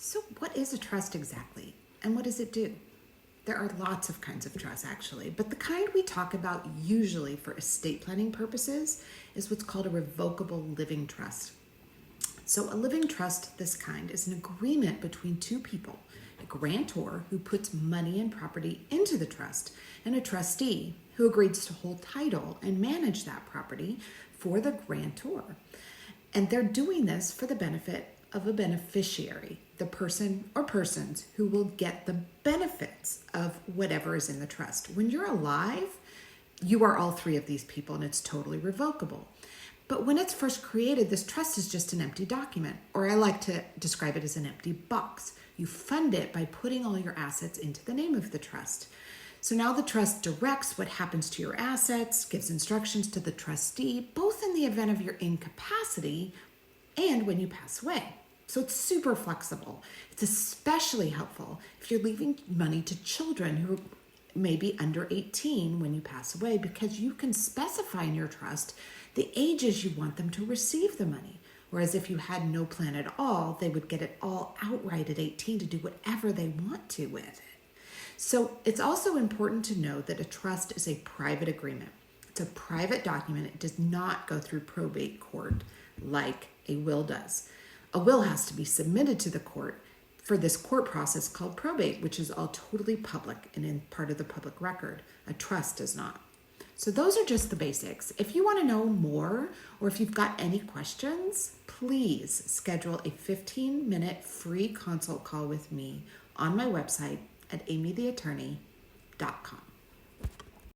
So what is a trust exactly, and what does it do? There are lots of kinds of trust actually, but the kind we talk about usually for estate planning purposes is what's called a revocable living trust. So a living trust, this kind, is an agreement between two people, a grantor who puts money and property into the trust, and a trustee who agrees to hold title and manage that property for the grantor. And they're doing this for the benefit of a beneficiary, the person or persons who will get the benefits of whatever is in the trust. When you're alive, you are all three of these people, and it's totally revocable. But when it's first created, this trust is just an empty document, or I like to describe it as an empty box. You fund it by putting all your assets into the name of the trust. So now the trust directs what happens to your assets, gives instructions to the trustee, both in the event of your incapacity and when you pass away. So it's super flexible. It's especially helpful if you're leaving money to children who may be under 18 when you pass away, because you can specify in your trust the ages you want them to receive the money. Whereas if you had no plan at all, they would get it all outright at 18 to do whatever they want to with it. So it's also important to know that a trust is a private agreement. It's a private document. It does not go through probate court like a will does. A will has to be submitted to the court for this court process called probate, which is all totally public and in part of the public record. A trust does not. So those are just the basics. If you want to know more, or if you've got any questions, please schedule a 15-minute free consult call with me on my website at amytheattorney.com.